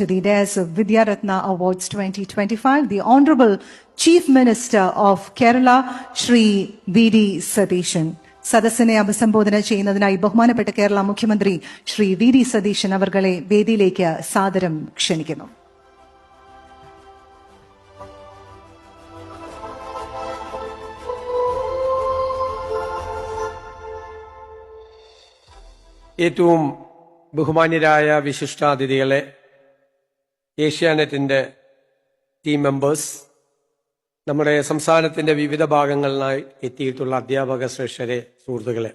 To the dais of Vidya Ratna Awards 2025, the Honorable Chief Minister of Kerala, Shri V.D. Satheeshan. സദസ്സിനെ അഭിസംബോധന ചെയ്യുന്നതിനായി ബഹുമാനപ്പെട്ട കേരള മുഖ്യമന്ത്രി Shri V D Satheesan അവർകളെ വേദിയിലേക്ക് സാദരം ക്ഷണിക്കുന്നു. ഏറ്റവും ബഹുമാന്യരായ വിശിഷ്ടാതിഥികളെ, ഏഷ്യാനെറ്റിന്റെ ടീം മെമ്പേഴ്സ്, നമ്മുടെ സംസ്ഥാനത്തിന്റെ വിവിധ ഭാഗങ്ങളിലായി എത്തിയിട്ടുള്ള അധ്യാപക ശ്രേഷ്ഠരെ, സുഹൃത്തുക്കളെ,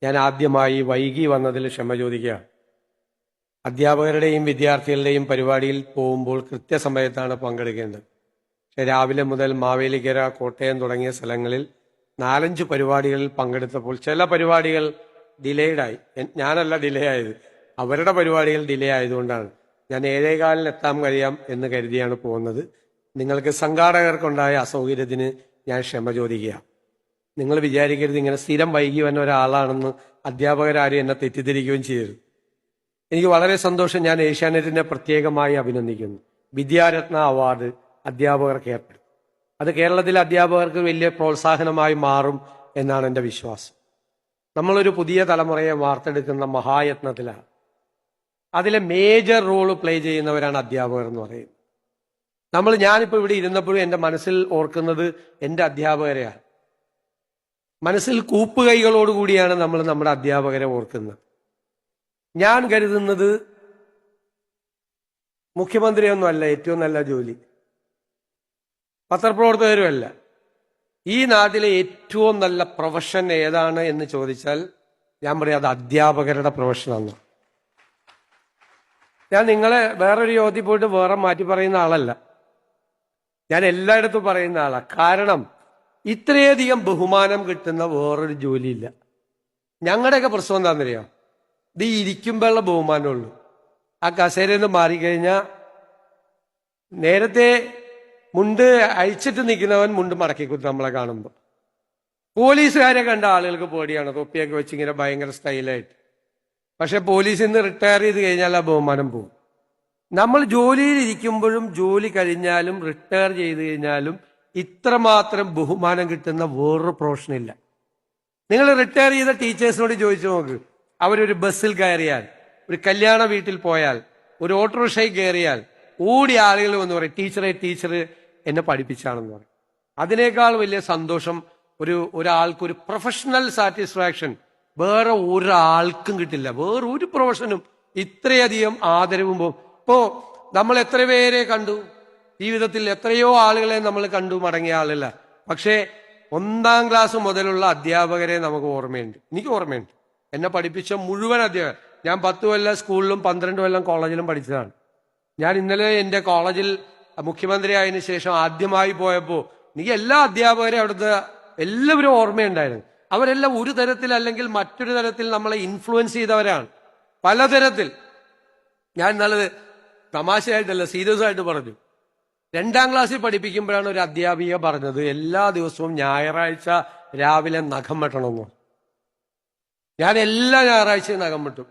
ഞാൻ ആദ്യമായി വൈകി വന്നതിൽ ക്ഷമ ചോദിക്കുകയാണ്. അധ്യാപകരുടെയും വിദ്യാർത്ഥികളുടെയും പരിപാടിയിൽ പോകുമ്പോൾ കൃത്യസമയത്താണ് പങ്കെടുക്കേണ്ടത്. പക്ഷെ രാവിലെ മുതൽ മാവേലിക്കര, കോട്ടയം തുടങ്ങിയ സ്ഥലങ്ങളിൽ 4-5 പരിപാടികളിൽ പങ്കെടുത്തപ്പോൾ ചില പരിപാടികൾ ഡിലേഡായി. ഞാനല്ല ഡിലേ ആയത്, അവരുടെ പരിപാടികൾ ഡിലേ ആയതുകൊണ്ടാണ്. ഞാൻ 7:15 എത്താൻ കഴിയാം എന്ന് കരുതിയാണ് പോകുന്നത്. നിങ്ങൾക്ക് സംഘാടകർക്കുണ്ടായ അസൗകര്യത്തിന് ഞാൻ ക്ഷമ ചോദിക്കുക. നിങ്ങൾ വിചാരിക്കരുത് ഇങ്ങനെ സ്ഥിരം വൈകി വന്ന ഒരാളാണെന്ന്. അധ്യാപകരാരും എന്നെ തെറ്റിദ്ധരിക്കുകയും ചെയ്യരുത്. എനിക്ക് വളരെ സന്തോഷം. ഞാൻ ഏഷ്യാനെറ്റിനെ പ്രത്യേകമായി അഭിനന്ദിക്കുന്നു. വിദ്യാരത്ന അവാർഡ് അധ്യാപകർക്ക് ഏർപ്പെടും. അത് കേരളത്തിലെ അധ്യാപകർക്ക് വലിയ പ്രോത്സാഹനമായി മാറും എന്നാണ് എൻ്റെ വിശ്വാസം. നമ്മളൊരു പുതിയ തലമുറയെ വാർത്തെടുക്കുന്ന മഹായത്നത്തിലാണ്. അതിലെ മേജർ റോള് പ്ലേ ചെയ്യുന്നവരാണ് അധ്യാപകർ എന്ന് പറയുന്നത്. ഞാനിപ്പോൾ ഇവിടെ ഇരുന്നപ്പോഴും എൻ്റെ മനസ്സിൽ ഓർക്കുന്നത് എൻ്റെ അധ്യാപകരെയാണ്. മനസ്സിൽ കൂപ്പുകൈകളോടുകൂടിയാണ് നമ്മൾ നമ്മുടെ അധ്യാപകരെ ഓർക്കുന്നത്. ഞാൻ കരുതുന്നത് മുഖ്യമന്ത്രിയൊന്നുമല്ല ഏറ്റവും നല്ല ജോലി, പത്രപ്രവർത്തകരുമല്ല. ഈ നാട്ടിലെ ഏറ്റവും നല്ല പ്രൊഫഷൻ ഏതാണ് എന്ന് ചോദിച്ചാൽ ഞാൻ പറയാം അത് അധ്യാപകരുടെ പ്രൊഫഷനാണ്. ഞാൻ നിങ്ങളെ വേറൊരു യോഗത്തിൽ പോയിട്ട് വേറെ മാറ്റി പറയുന്ന ആളല്ല, ഞാൻ എല്ലായിടത്തും പറയുന്ന ആളാണ്. കാരണം ഇത്രയധികം ബഹുമാനം കിട്ടുന്ന വേറൊരു ജോലിയില്ല. ഞങ്ങളുടെയൊക്കെ പ്രശ്നം എന്താണെന്നറിയാം, ഇത് ഇരിക്കുമ്പോഴുള്ള ബഹുമാനമുള്ളൂ. ആ കസേരയിൽ നിന്ന് മാറിക്കഴിഞ്ഞാൽ നേരത്തെ മുണ്ട് അഴിച്ചിട്ട് നിൽക്കുന്നവൻ മുണ്ട് മടക്കി കുത്തും നമ്മളെ കാണുമ്പോൾ. പോലീസുകാരെ കണ്ട ആളുകൾക്ക് പേടിയാണ്, തൊപ്പിയൊക്കെ വെച്ച് ഇങ്ങനെ ഭയങ്കര സ്റ്റൈലായിട്ട്. പക്ഷെ പോലീസിൽ നിന്ന് റിട്ടയർ ചെയ്ത് കഴിഞ്ഞാൽ ആ ബഹുമാനം പോകും. നമ്മൾ ജോലിയിൽ ഇരിക്കുമ്പോഴും ജോലി കഴിഞ്ഞാലും റിട്ടയർ ചെയ്ത് കഴിഞ്ഞാലും ഇത്രമാത്രം ബഹുമാനം കിട്ടുന്ന വേറൊരു പ്രൊഫഷനില്ല. നിങ്ങൾ റിട്ടയർ ചെയ്ത ടീച്ചേഴ്സിനോട് ചോദിച്ചു നോക്ക്. അവരൊരു ബസ്സിൽ കയറിയാൽ, ഒരു കല്യാണ വീട്ടിൽ പോയാൽ, ഒരു ഓട്ടോറിക്ഷയിൽ കയറിയാൽ ഓടി ആളുകൾ എന്ന് പറയും ടീച്ചർ എന്നെ പഠിപ്പിച്ചാണെന്ന് പറയും. അതിനേക്കാൾ വലിയ സന്തോഷം ഒരാൾക്കൊരു പ്രൊഫഷണൽ സാറ്റിസ്ഫാക്ഷൻ വേറെ ഒരാൾക്കും കിട്ടില്ല. വേറെ ഒരു പ്രൊഫഷനും ഇത്രയധികം ആദരവും ഇപ്പോ നമ്മൾ എത്ര പേരെ കണ്ടു ജീവിതത്തിൽ, എത്രയോ ആളുകളെ നമ്മൾ കണ്ടു മടങ്ങിയ ആളല്ല. പക്ഷേ 1ാം ക്ലാസ് മുതലുള്ള അധ്യാപകരെ നമുക്ക് ഓർമ്മയുണ്ട്. എനിക്ക് ഓർമ്മയുണ്ട്. എന്നെ പഠിപ്പിച്ച മുഴുവൻ അധ്യാപകർ. ഞാൻ 10 കൊല്ലം സ്കൂളിലും 12 കൊല്ലം കോളേജിലും പഠിച്ചതാണ്. ഞാൻ ഇന്നലെ എൻ്റെ കോളേജിൽ മുഖ്യമന്ത്രി ആയതിനു ശേഷം ആദ്യമായി പോയപ്പോൾ എനിക്ക് എല്ലാ അധ്യാപകരെയും അവിടുത്തെ എല്ലാവരും ഓർമ്മയുണ്ടായിരുന്നു. അവരെല്ലാം ഒരു തരത്തിൽ അല്ലെങ്കിൽ മറ്റൊരു തരത്തിൽ നമ്മളെ ഇൻഫ്ലുവൻസ് ചെയ്തവരാണ്, പലതരത്തിൽ. ഞാൻ ഇന്നലെ തമാശയായിട്ടല്ല, സീരിയസ് ആയിട്ട് പറഞ്ഞു. 2ാം ക്ലാസ്സിൽ പഠിപ്പിക്കുമ്പോഴാണ് ഒരു അധ്യാപിക പറഞ്ഞത് എല്ലാ ദിവസവും ഞായറാഴ്ച രാവിലെ നഖം വെട്ടണമെന്ന്. ഞാൻ എല്ലാ ഞായറാഴ്ചയും നഖം വെട്ടും.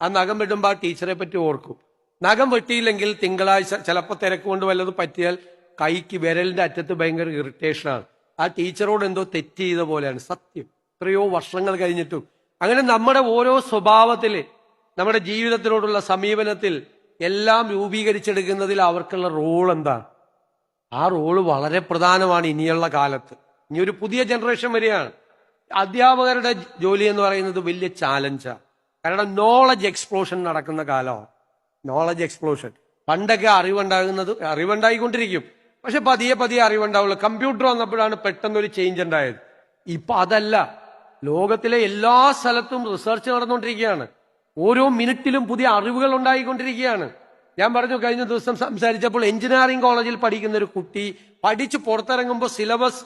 ആ നഖം വെട്ടുമ്പോൾ ആ ടീച്ചറെ പറ്റി ഓർക്കും. നഖം വെട്ടിയില്ലെങ്കിൽ തിങ്കളാഴ്ച ചിലപ്പോൾ തിരക്ക് കൊണ്ട് വല്ലതും പറ്റിയാൽ കൈക്ക് വിരലിന്റെ അറ്റത്ത് ഭയങ്കര ഇറിറ്റേഷനാണ്. ആ ടീച്ചറോട് എന്തോ തെറ്റ് ചെയ്ത പോലെയാണ്. സത്യം, എത്രയോ വർഷങ്ങൾ കഴിഞ്ഞിട്ടും. അങ്ങനെ നമ്മുടെ ഓരോ സ്വഭാവത്തിൽ, നമ്മുടെ ജീവിതത്തിനോടുള്ള സമീപനത്തിൽ എല്ലാം രൂപീകരിച്ചെടുക്കുന്നതിൽ അവർക്കുള്ള റോൾ എന്താണ്? ആ റോള് വളരെ പ്രധാനമാണ് ഇനിയുള്ള കാലത്ത്. ഇനി ഒരു പുതിയ ജനറേഷൻ വരികയാണ്. അധ്യാപകരുടെ ജോലി എന്ന് പറയുന്നത് വലിയ ചാലഞ്ചാണ്. കാരണം നോളജ് എക്സ്പ്ലോഷൻ നടക്കുന്ന കാലമാണ്. Knowledge explosion. പണ്ടൊക്കെ അറിവുണ്ടായിക്കൊണ്ടിരിക്കും, പക്ഷെ പതിയെ അറിവുണ്ടാവുള്ളൂ. കമ്പ്യൂട്ടർ വന്നപ്പോഴാണ് പെട്ടെന്നൊരു ചേഞ്ച് ഉണ്ടായത്. ഇപ്പൊ അതല്ല, ലോകത്തിലെ എല്ലാ സ്ഥലത്തും റിസർച്ച് നടന്നുകൊണ്ടിരിക്കുകയാണ്. ഓരോ മിനിറ്റിലും പുതിയ അറിവുകൾ ഉണ്ടായിക്കൊണ്ടിരിക്കുകയാണ്. ഞാൻ പറഞ്ഞു, കഴിഞ്ഞ ദിവസം സംസാരിച്ചപ്പോൾ എഞ്ചിനീയറിംഗ് കോളേജിൽ പഠിക്കുന്ന ഒരു കുട്ടി പഠിച്ച് പുറത്തിറങ്ങുമ്പോൾ സിലബസ്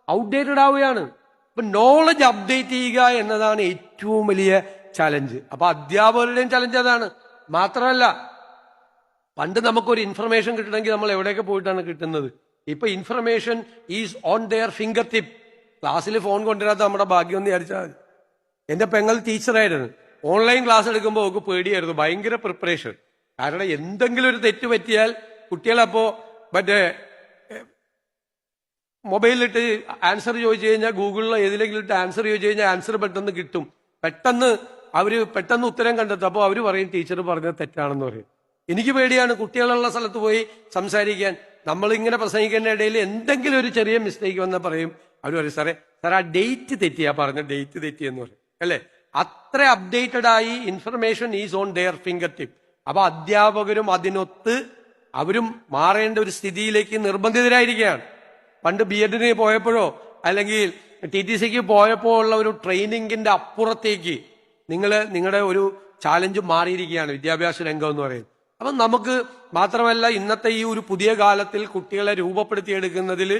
ഔട്ട്ഡേറ്റഡ് ആവുകയാണ്. ഇപ്പൊ നോളജ് അപ്ഡേറ്റ് ചെയ്യുക എന്നതാണ് ഏറ്റവും വലിയ ചലഞ്ച്. അപ്പൊ അധ്യാപകരുടെയും ചലഞ്ച് അതാണ്. മാത്രമല്ല, പണ്ട് നമുക്കൊരു ഇൻഫർമേഷൻ കിട്ടണമെങ്കിൽ നമ്മൾ എവിടെയൊക്കെ പോയിട്ടാണ് കിട്ടുന്നത്. ഇപ്പൊ information is on their finger tip. ക്ലാസ്സിൽ ഫോൺ കൊണ്ടുവരാത്ത നമ്മുടെ ഭാഗ്യം എന്ന് വിചാരിച്ചാൽ മതി. എന്റെ പെങ്ങൾ ടീച്ചറായിരുന്നു. ഓൺലൈൻ ക്ലാസ് എടുക്കുമ്പോൾ അവർക്ക് പേടിയായിരുന്നു, ഭയങ്കര പ്രിപ്പറേഷൻ. കാരണം എന്തെങ്കിലും ഒരു തെറ്റ് പറ്റിയാൽ കുട്ടികളപ്പോ മറ്റേ മൊബൈലിലിട്ട് ആൻസർ ചോദിച്ചു കഴിഞ്ഞാൽ ഗൂഗിളിലോ ഏതിലെങ്കിലും ഇട്ട് ആൻസർ ചോദിച്ചു കഴിഞ്ഞാൽ ആൻസർ പെട്ടെന്ന് കിട്ടും. പെട്ടെന്ന് ഉത്തരം കണ്ടെത്തും. അപ്പോൾ അവർ പറയും ടീച്ചർ പറഞ്ഞത് തെറ്റാണെന്ന് പറയും. എനിക്ക് പേടിയാണ് കുട്ടികളുള്ള സ്ഥലത്ത് പോയി സംസാരിക്കാൻ. നമ്മളിങ്ങനെ പ്രസംഗിക്കുന്ന ഇടയിൽ എന്തെങ്കിലും ഒരു ചെറിയ മിസ്റ്റേക്ക് വന്നാൽ പറയും, അവർ പറയും സാറേ ആ ഡേറ്റ് തെറ്റിയാ പറഞ്ഞ ഡേറ്റ് തെറ്റിയെന്ന് പറയും അല്ലേ. അത്ര അപ്ഡേറ്റഡ് ആയി information is on their finger tip. അപ്പൊ അധ്യാപകരും അതിനൊത്ത് അവരും മാറേണ്ട ഒരു സ്ഥിതിയിലേക്ക് നിർബന്ധിതരായിരിക്കുകയാണ്. പണ്ട് BEdന് പോയപ്പോഴോ അല്ലെങ്കിൽ TTCക്ക് പോയപ്പോ ഉള്ള ഒരു ട്രെയിനിങ്ങിന്റെ അപ്പുറത്തേക്ക് നിങ്ങളുടെ ഒരു ചാലഞ്ച് മാറിയിരിക്കുകയാണ് വിദ്യാഭ്യാസ രംഗം എന്ന് പറയുന്നത്. അപ്പം നമുക്ക് മാത്രമല്ല ഇന്നത്തെ ഈ ഒരു പുതിയ കാലത്തിൽ കുട്ടികളെ രൂപപ്പെടുത്തിയെടുക്കുന്നതിൽ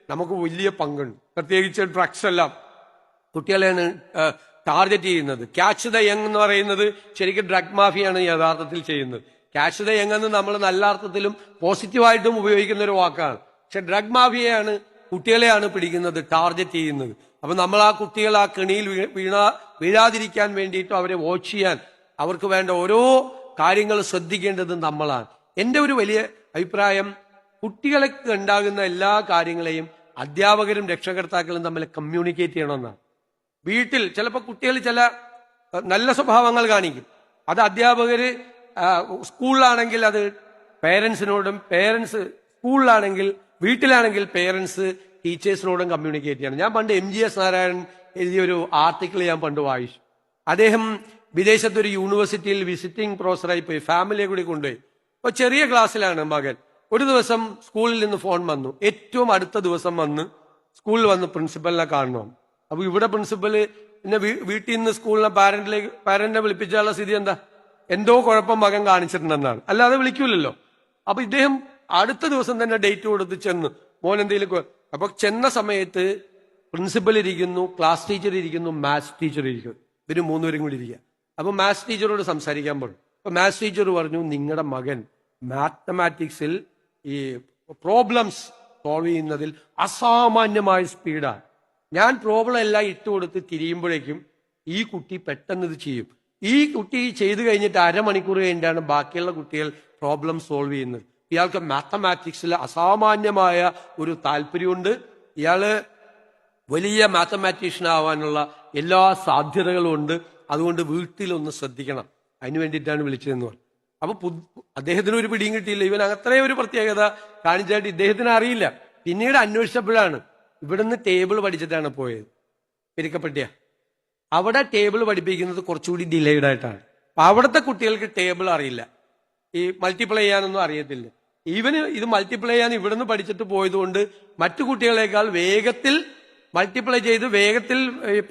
നമുക്ക് വലിയ പങ്കുണ്ട്. പ്രത്യേകിച്ച് ഡ്രഗ്സ് എല്ലാം കുട്ടികളെയാണ് ടാർഗറ്റ് ചെയ്യുന്നത്. ക്യാച്ച് ദ യങ് എന്ന് പറയുന്നത് ശരിക്കും ഡ്രഗ് മാഫിയാണ് യഥാർത്ഥത്തിൽ ചെയ്യുന്നത്. ക്യാച്ച് ദ യങ് എന്ന് നമ്മൾ നല്ല അർത്ഥത്തിലും പോസിറ്റീവായിട്ടും ഉപയോഗിക്കുന്ന ഒരു വാക്കാണ്. പക്ഷെ ഡ്രഗ് മാഫിയയാണ് കുട്ടികളെയാണ് പിടിക്കുന്നത്, ടാർഗറ്റ് ചെയ്യുന്നത്. അപ്പൊ നമ്മൾ ആ കുട്ടികൾ ആ കെണിയിൽ വീഴാതിരിക്കാൻ വേണ്ടിയിട്ടും അവരെ വാച്ച് ചെയ്യാൻ അവർക്ക് വേണ്ട ഓരോ കാര്യങ്ങൾ ശ്രദ്ധിക്കേണ്ടത് നമ്മളാണ്. എൻ്റെ ഒരു വലിയ അഭിപ്രായം, കുട്ടികൾക്ക് ഉണ്ടാകുന്ന എല്ലാ കാര്യങ്ങളെയും അധ്യാപകരും രക്ഷകർത്താക്കളും തമ്മിൽ കമ്മ്യൂണിക്കേറ്റ് ചെയ്യണമെന്നാണ്. വീട്ടിൽ ചിലപ്പോൾ കുട്ടികൾ ചില നല്ല സ്വഭാവങ്ങൾ കാണിക്കും, അത് അധ്യാപകര് സ്കൂളിലാണെങ്കിൽ അത് പേരൻസിനോടും, സ്കൂളിലാണെങ്കിൽ വീട്ടിലാണെങ്കിൽ പേരൻസ് ടീച്ചേഴ്സിനോടും കമ്മ്യൂണിക്കേറ്റ് ചെയ്യണം. ഞാൻ പണ്ട് MGS നാരായണൻ എഴുതിയൊരു ആർട്ടിക്കിൾ ഞാൻ പണ്ട് വായിച്ചു. അദ്ദേഹം വിദേശത്തൊരു യൂണിവേഴ്സിറ്റിയിൽ വിസിറ്റിംഗ് പ്രൊഫസറായി പോയി, ഫാമിലിയെ കൂടി കൊണ്ടുപോയി. അപ്പോൾ ചെറിയ ക്ലാസ്സിലാണ് മകൻ. ഒരു ദിവസം സ്കൂളിൽ നിന്ന് ഫോൺ വന്നു. ഏറ്റവും അടുത്ത ദിവസം വന്ന് സ്കൂളിൽ വന്ന് പ്രിൻസിപ്പലിനെ കാണണം. അപ്പൊ ഇവിടെ പ്രിൻസിപ്പല് പിന്നെ വീട്ടിൽ നിന്ന് സ്കൂളിനെ പാരന്റിനെ വിളിപ്പിച്ചാലുള്ള സ്ഥിതി എന്താ, എന്തോ കുഴപ്പം മകൻ കാണിച്ചിട്ടുണ്ടെന്നാണ്, അല്ലാതെ വിളിക്കൂലല്ലോ. അപ്പൊ ഇദ്ദേഹം അടുത്ത ദിവസം തന്നെ ഡേറ്റ് കൊടുത്ത് ചെന്ന് മോൻ എന്തെങ്കിലും. അപ്പൊ ചെന്ന സമയത്ത് പ്രിൻസിപ്പൽ ഇരിക്കുന്നു, ക്ലാസ് ടീച്ചർ ഇരിക്കുന്നു, മാത്സ് ടീച്ചർ ഇരിക്കുന്നു. ഇവര് മൂന്നുപേരും കൂടി ഇരിക്കുക. അപ്പൊ മാത്സ് ടീച്ചറോട് സംസാരിക്കാൻ പറഞ്ഞു. അപ്പൊ മാത്സ് ടീച്ചർ പറഞ്ഞു, നിങ്ങളുടെ മകൻ മാത്തമാറ്റിക്സിൽ ഈ പ്രോബ്ലംസ് സോൾവ് ചെയ്യുന്നതിൽ അസാമാന്യമായ സ്പീഡാണ്. ഞാൻ പ്രോബ്ലം എല്ലാം ഇട്ടുകൊടുത്ത് തിരിയുമ്പോഴേക്കും ഈ കുട്ടി പെട്ടെന്ന് ഇത് ചെയ്യും. ഈ കുട്ടി ചെയ്തു കഴിഞ്ഞിട്ട് അരമണിക്കൂർ കഴിഞ്ഞിട്ടാണ് ബാക്കിയുള്ള കുട്ടികൾ പ്രോബ്ലം സോൾവ് ചെയ്യുന്നത്. ഇയാൾക്ക് മാത്തമാറ്റിക്സിൽ അസാമാന്യമായ ഒരു താല്പര്യമുണ്ട്. ഇയാള് വലിയ മാത്തമാറ്റീഷ്യൻ ആവാനുള്ള എല്ലാ സാധ്യതകളും ഉണ്ട്. അതുകൊണ്ട് വീട്ടിലൊന്ന് ശ്രദ്ധിക്കണം, അതിന് വേണ്ടിയിട്ടാണ് വിളിച്ചതെന്ന് പറഞ്ഞു. അപ്പൊ അദ്ദേഹത്തിന് ഒരു പിടിയും കിട്ടിയില്ല. ഇവൻ അത്രയും ഒരു പ്രത്യേകത കാണിച്ചായിട്ട് ഇദ്ദേഹത്തിന് അറിയില്ല. പിന്നീട് അന്വേഷിച്ചപ്പോഴാണ് ഇവിടുന്ന് ടേബിൾ പഠിച്ചിട്ടാണ് പോയത് പെരുക്കപ്പെട്ടിയ. അവിടെ ടേബിൾ പഠിപ്പിക്കുന്നത് കുറച്ചുകൂടി ഡിലേഡ് ആയിട്ടാണ്. അപ്പൊ അവിടുത്തെ കുട്ടികൾക്ക് ടേബിൾ അറിയില്ല, ഈ മൾട്ടിപ്ലൈ ചെയ്യാനൊന്നും അറിയത്തില്ല. ഇവന് ഇത് മൾട്ടിപ്ലൈ ചെയ്യാൻ ഇവിടുന്ന് പഠിച്ചിട്ട് പോയതുകൊണ്ട് മറ്റു കുട്ടികളെക്കാൾ വേഗത്തിൽ മൾട്ടിപ്ലൈ ചെയ്ത് വേഗത്തിൽ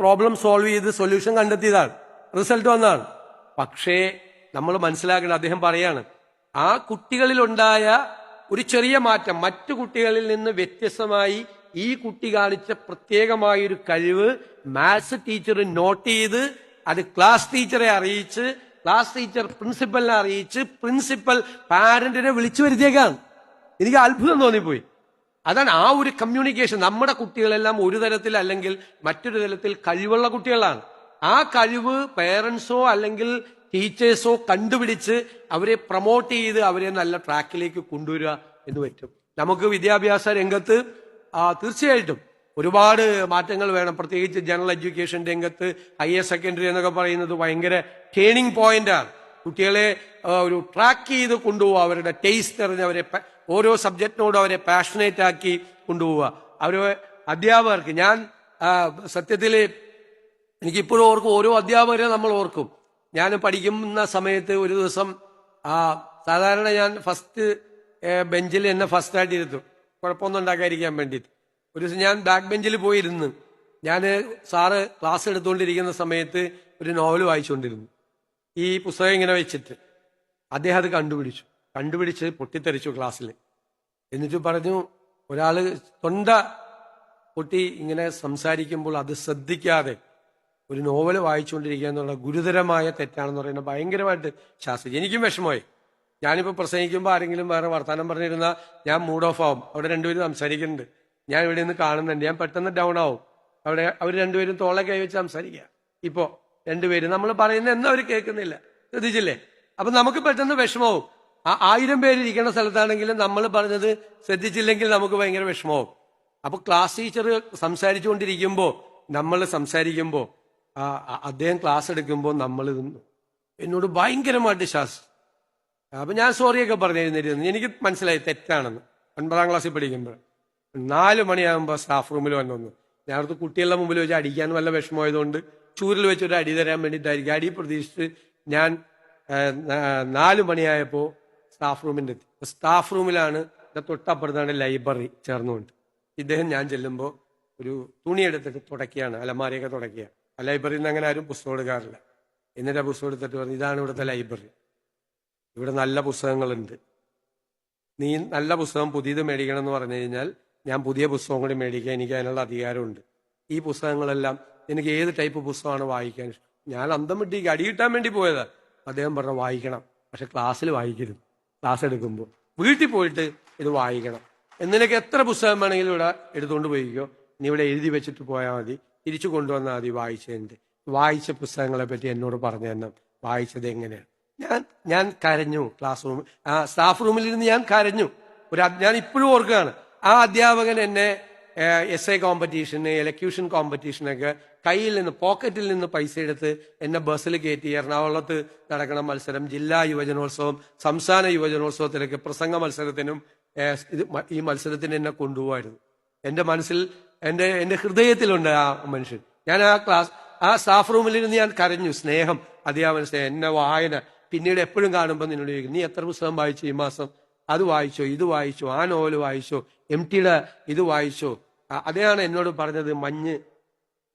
പ്രോബ്ലം സോൾവ് ചെയ്ത് സൊല്യൂഷൻ കണ്ടെത്തിയതാണ്, റിസൾട്ട് വന്നതാണ്. പക്ഷേ നമ്മൾ മനസ്സിലാക്കണം, അദ്ദേഹം പറയാണ്, ആ കുട്ടികളിലുണ്ടായ ഒരു ചെറിയ മാറ്റം മറ്റു കുട്ടികളിൽ നിന്ന് വ്യത്യസ്തമായി ഈ കുട്ടി കാണിച്ച പ്രത്യേകമായൊരു കഴിവ് മാത്സ് ടീച്ചർ നോട്ട് ചെയ്ത് അത് ക്ലാസ് ടീച്ചറെ അറിയിച്ച്, ക്ലാസ് ടീച്ചർ പ്രിൻസിപ്പലിനെ അറിയിച്ച്, പ്രിൻസിപ്പൽ പാരന്റിനെ വിളിച്ചു വരുത്തിയേക്കാണ്. എനിക്ക് അത്ഭുതം തോന്നിപ്പോയി. അതാണ് ആ ഒരു കമ്മ്യൂണിക്കേഷൻ. നമ്മുടെ കുട്ടികളെല്ലാം ഒരു തരത്തിൽ അല്ലെങ്കിൽ മറ്റൊരു തരത്തിൽ കഴിവുള്ള കുട്ടികളാണ്. ആ കഴിവ് പേരൻസോ അല്ലെങ്കിൽ ടീച്ചേഴ്സോ കണ്ടുപിടിച്ച് അവരെ പ്രൊമോട്ട് ചെയ്ത് അവരെ നല്ല ട്രാക്കിലേക്ക് കൊണ്ടുവരിക എന്ന് പറ്റും. നമുക്ക് വിദ്യാഭ്യാസ രംഗത്ത് തീർച്ചയായിട്ടും ഒരുപാട് മാറ്റങ്ങൾ വേണം. പ്രത്യേകിച്ച് ജനറൽ എഡ്യൂക്കേഷൻ രംഗത്ത് ഹയർ സെക്കൻഡറി എന്നൊക്കെ പറയുന്നത് ഭയങ്കര ടേണിംഗ് പോയിന്റാണ്. കുട്ടികളെ ഒരു ട്രാക്ക് ചെയ്ത് കൊണ്ടുപോവുക, അവരുടെ ടേസ്റ്റ് അറിഞ്ഞ് അവരെ ഓരോ സബ്ജക്റ്റിനോടും അവരെ പാഷനേറ്റ് ആക്കി കൊണ്ടുപോവുക. അവരെ അധ്യാപകർക്ക് ഞാൻ സത്യത്തിൽ എനിക്കിപ്പോഴും ഓർക്കും, ഓരോ അധ്യാപകരെ നമ്മൾ ഓർക്കും. ഞാൻ പഠിക്കുന്ന സമയത്ത് ഒരു ദിവസം സാധാരണ ഞാൻ ഫസ്റ്റ് ബെഞ്ചിൽ എന്നെ ഫസ്റ്റ് ആയിട്ട് ഇരുത്തും, കുഴപ്പമൊന്നും ഉണ്ടാക്കാതിരിക്കാൻ വേണ്ടിയിട്ട്. ഒരു ദിവസം ഞാൻ ബാക്ക് ബെഞ്ചിൽ പോയിരുന്ന് ഞാൻ സാറ് ക്ലാസ് എടുത്തുകൊണ്ടിരിക്കുന്ന സമയത്ത് ഒരു നോവൽ വായിച്ചുകൊണ്ടിരുന്നു. ഈ പുസ്തകം ഇങ്ങനെ വെച്ചിട്ട് അദ്ദേഹം അത് കണ്ടുപിടിച്ച് പൊട്ടിത്തെറിച്ചു ക്ലാസ്സിൽ. എന്നിട്ട് പറഞ്ഞു, ഒരാള് തൊണ്ട പൊട്ടി ഇങ്ങനെ സംസാരിക്കുമ്പോൾ അത് ശ്രദ്ധിക്കാതെ ഒരു നോവൽ വായിച്ചുകൊണ്ടിരിക്കുക എന്നുള്ള ഗുരുതരമായ തെറ്റാണെന്ന് പറയുന്നത് ഭയങ്കരമായിട്ട് ശാസ്ത്രീയ. എനിക്കും വിഷമമായി. ഞാനിപ്പോൾ പ്രസംഗിക്കുമ്പോൾ ആരെങ്കിലും വേറെ വർത്തമാനം പറഞ്ഞിരുന്നാൽ ഞാൻ മൂഡ് ഓഫ് ആവും. അവിടെ രണ്ടുപേരും സംസാരിക്കുന്നുണ്ട്, ഞാൻ ഇവിടെ നിന്ന് കാണുന്നുണ്ട്, ഞാൻ പെട്ടെന്ന് ഡൗൺ ആവും. അവിടെ അവർ രണ്ടുപേരും തോളെ കൈവച്ച് സംസാരിക്കുക. ഇപ്പോ രണ്ടുപേരും നമ്മൾ പറയുന്ന എന്നാ അവർ കേൾക്കുന്നില്ല, ശ്രദ്ധിച്ചില്ലേ? അപ്പൊ നമുക്ക് പെട്ടെന്ന് വിഷമവും. ആ 1000 പേര് ഇരിക്കുന്ന സ്ഥലത്താണെങ്കിലും നമ്മൾ പറഞ്ഞത് ശ്രദ്ധിച്ചില്ലെങ്കിൽ നമുക്ക് ഭയങ്കര വിഷമവും. അപ്പൊ ക്ലാസ് ടീച്ചർ സംസാരിച്ചുകൊണ്ടിരിക്കുമ്പോൾ നമ്മൾ സംസാരിക്കുമ്പോൾ അദ്ദേഹം ക്ലാസ് എടുക്കുമ്പോൾ നമ്മൾ എന്നോട് ഭയങ്കരമായിട്ട് ശാസിച്ചു. അപ്പൊ ഞാൻ സോറിയൊക്കെ പറഞ്ഞിരുന്നിരുന്നു. എനിക്ക് മനസ്സിലായി തെറ്റാണെന്ന്. 9ാം ക്ലാസ്സിൽ പഠിക്കുമ്പോൾ 4 മണിയാകുമ്പോൾ സ്റ്റാഫ് റൂമിൽ വന്നു. ഞാനടുത്ത് കുട്ടികളുടെ മുമ്പിൽ വെച്ച് അടിക്കാൻ വല്ല വിഷമമായതുകൊണ്ട് ചൂരിൽ വെച്ച് ഒരു അടി തരാൻ വേണ്ടിയിട്ടായിരിക്കും. അടി പ്രതീക്ഷിച്ച് ഞാൻ 4 മണിയായപ്പോൾ സ്റ്റാഫ് റൂമിൻ്റെ എത്തി. സ്റ്റാഫ് റൂമിലാണ് തൊട്ടപ്പുറത്താണ് ലൈബ്രറി ചേർന്നുകൊണ്ട്. ഇദ്ദേഹം ഞാൻ ചെല്ലുമ്പോൾ ഒരു തുണി എടുത്തിട്ട് തുടക്കുകയാണ്, അലമാരയൊക്കെ തുടക്കുക. ആ ലൈബ്രറിയിൽ നിന്ന് അങ്ങനെ ആരും പുസ്തകം എടുക്കാറില്ല. എന്നിട്ട് ആ പുസ്തകം എടുത്തിട്ട് പറഞ്ഞു, ഇതാണ് ഇവിടുത്തെ ലൈബ്രറി, ഇവിടെ നല്ല പുസ്തകങ്ങളുണ്ട്. നീ നല്ല പുസ്തകം പുതിയത് മേടിക്കണം എന്ന് പറഞ്ഞു കഴിഞ്ഞാൽ ഞാൻ പുതിയ പുസ്തകം കൂടി മേടിക്കാൻ എനിക്ക് അതിനുള്ള അധികാരമുണ്ട്. ഈ പുസ്തകങ്ങളെല്ലാം എനിക്ക് ഏത് ടൈപ്പ് പുസ്തകമാണ് വായിക്കാൻ ഇഷ്ടം. ഞാൻ അന്തം വിട്ട് അടി കിട്ടാൻ വേണ്ടി പോയതാ. അദ്ദേഹം പറഞ്ഞു വായിക്കണം, പക്ഷെ ക്ലാസ്സിൽ വായിക്കരുത്. ക്ലാസ് എടുക്കുമ്പോൾ വീട്ടിൽ പോയിട്ട് ഇത് വായിക്കണം. എന്നിലേക്ക് എത്ര പുസ്തകം വേണമെങ്കിലും ഇവിടെ എടുത്തുകൊണ്ട് പോയിക്കോ, നീ ഇവിടെ എഴുതി വെച്ചിട്ട് പോയാൽ മതി, തിരിച്ചു കൊണ്ടുവന്നാൽ മതി വായിച്ചതിൻ്റെ. വായിച്ച പുസ്തകങ്ങളെ പറ്റി എന്നോട് പറഞ്ഞു തന്നെ, വായിച്ചത് എങ്ങനെയാണ്. ഞാൻ കരഞ്ഞു. ക്ലാസ് റൂം സ്റ്റാഫ് റൂമിലിരുന്ന് ഞാൻ കരഞ്ഞു. ഞാൻ ഇപ്പോഴും ഓർക്കുകയാണ്, ആ അധ്യാപകൻ എന്നെ എസ്ഐ കോമ്പറ്റീഷന്, എലക്യൂഷൻ കോമ്പറ്റീഷനൊക്കെ കയ്യിൽ നിന്ന് പോക്കറ്റിൽ നിന്ന് പൈസ എടുത്ത് എന്നെ ബസ്സിൽ കയറ്റി എറണാകുളത്ത് നടക്കുന്ന മത്സരം, ജില്ലാ യുവജനോത്സവം, സംസ്ഥാന യുവജനോത്സവത്തിലൊക്കെ പ്രസംഗ മത്സരത്തിനും ഈ മത്സരത്തിന് എന്നെ കൊണ്ടുപോകായിരുന്നു. എൻ്റെ മനസ്സിൽ എൻ്റെ ഹൃദയത്തിലുണ്ട് ആ മനുഷ്യൻ. ഞാൻ ആ സ്റ്റാഫ് റൂമിലിരുന്ന് ഞാൻ കരഞ്ഞു. സ്നേഹം, അധ്യാപന സ്നേഹം, എന്നെ വായന. പിന്നീട് എപ്പോഴും കാണുമ്പോൾ നിന്നോട് ചോദിക്കും, നീ എത്ര പുസ്തകം വായിച്ചു ഈ മാസം? അത് വായിച്ചോ, ഇത് വായിച്ചോ, ആ നോവൽ വായിച്ചോ, MTയുടെ ഇത് വായിച്ചോ? അതെയാണ് എന്നോട് പറഞ്ഞത്, മഞ്ഞ്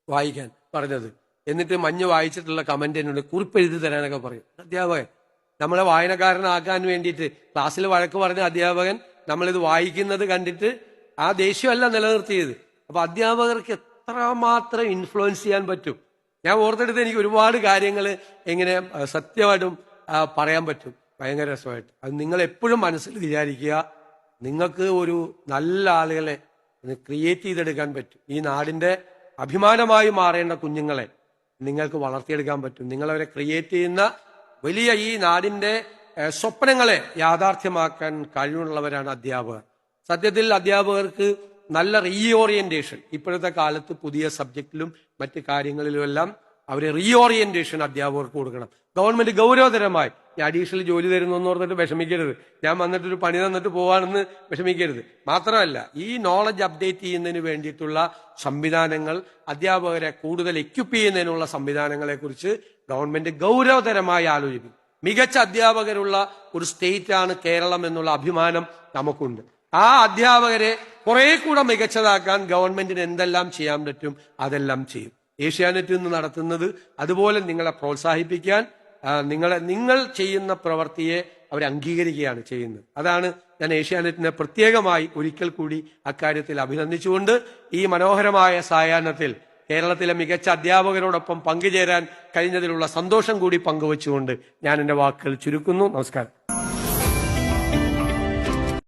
വായിക്കാൻ പറഞ്ഞത്. എന്നിട്ട് മഞ്ഞ് വായിച്ചിട്ടുള്ള കമന്റ് എന്നോട് കുറിപ്പെഴുതി തരാനൊക്കെ പറയും. അധ്യാപകൻ നമ്മളെ വായനക്കാരനാക്കാൻ വേണ്ടിയിട്ട് ക്ലാസ്സിൽ വഴക്ക് പറഞ്ഞ അധ്യാപകൻ നമ്മളിത് വായിക്കുന്നത് കണ്ടിട്ട് ആ ദേഷ്യമല്ല നിലനിർത്തിയത്. അപ്പൊ അധ്യാപകർക്ക് എത്രമാത്രം ഇൻഫ്ലുവൻസ് ചെയ്യാൻ പറ്റും. ഞാൻ ഓർത്തെടുത്ത് എനിക്ക് ഒരുപാട് കാര്യങ്ങൾ എങ്ങനെ സത്യമായിട്ടും പറയാൻ പറ്റും, ഭയങ്കര രസമായിട്ട്. അത് നിങ്ങൾ എപ്പോഴും മനസ്സിൽ വിചാരിക്കുക, നിങ്ങൾക്ക് ഒരു നല്ല ആളുകളെ ക്രിയേറ്റ് ചെയ്തെടുക്കാൻ പറ്റും. ഈ നാടിന്റെ അഭിമാനമായി മാറേണ്ട കുഞ്ഞുങ്ങളെ നിങ്ങൾക്ക് വളർത്തിയെടുക്കാൻ പറ്റും. നിങ്ങളവരെ ക്രിയേറ്റ് ചെയ്യുന്ന വലിയ ഈ നാടിന്റെ സ്വപ്നങ്ങളെ യാഥാർത്ഥ്യമാക്കാൻ കഴിവുള്ളവരാണ് അധ്യാപകർ. സത്യത്തിൽ അധ്യാപകർക്ക് നല്ല റീഓറിയന്റേഷൻ ഇപ്പോഴത്തെ കാലത്ത് പുതിയ സബ്ജക്റ്റിലും മറ്റു കാര്യങ്ങളിലുമെല്ലാം അവരെ റീഓറിയന്റേഷൻ അധ്യാപകർക്ക് കൊടുക്കണം. ഗവൺമെന്റ് ഗൗരവതരമായി ഞാൻ അഡീഷണൽ ജോലി തരുന്നു എന്ന് പറഞ്ഞിട്ട് വിഷമിക്കരുത്. ഞാൻ വന്നിട്ടൊരു പണി തന്നിട്ട് പോവാണെന്ന് വിഷമിക്കരുത്. മാത്രമല്ല, ഈ നോളജ് അപ്ഡേറ്റ് ചെയ്യുന്നതിന് വേണ്ടിയിട്ടുള്ള സംവിധാനങ്ങൾ, അധ്യാപകരെ കൂടുതൽ എക്യുപ്പ് ചെയ്യുന്നതിനുള്ള സംവിധാനങ്ങളെ കുറിച്ച് ഗവൺമെന്റ് ഗൗരവതരമായി ആലോചിക്കും. മികച്ച അധ്യാപകരുള്ള ഒരു സ്റ്റേറ്റാണ് കേരളം എന്നുള്ള അഭിമാനം നമുക്കുണ്ട്. ആ അധ്യാപകരെ കുറെ കൂടെ മികച്ചതാക്കാൻ ഗവൺമെന്റിന് എന്തെല്ലാം ചെയ്യാൻ പറ്റും അതെല്ലാം ചെയ്യും. ഏഷ്യാനെറ്റ് ഇന്ന് നടത്തുന്നത് അതുപോലെ നിങ്ങളെ പ്രോത്സാഹിപ്പിക്കാൻ, നിങ്ങൾ ചെയ്യുന്ന പ്രവൃത്തിയെ അവർ അംഗീകരിക്കുകയാണ് ചെയ്യുന്നത്. അതാണ് ഞാൻ ഏഷ്യാനെറ്റിനെ പ്രത്യേകമായി ഒരിക്കൽ കൂടി അക്കാര്യത്തിൽ അഭിനന്ദിച്ചുകൊണ്ട് ഈ മനോഹരമായ സായാഹ്നത്തിൽ കേരളത്തിലെ മികച്ച അധ്യാപകരോടൊപ്പം പങ്കുചേരാൻ കഴിഞ്ഞതിലുള്ള സന്തോഷം കൂടി പങ്കുവച്ചുകൊണ്ട് ഞാൻ എൻ്റെ വാക്കുകൾ ചുരുക്കുന്നു. നമസ്കാരം.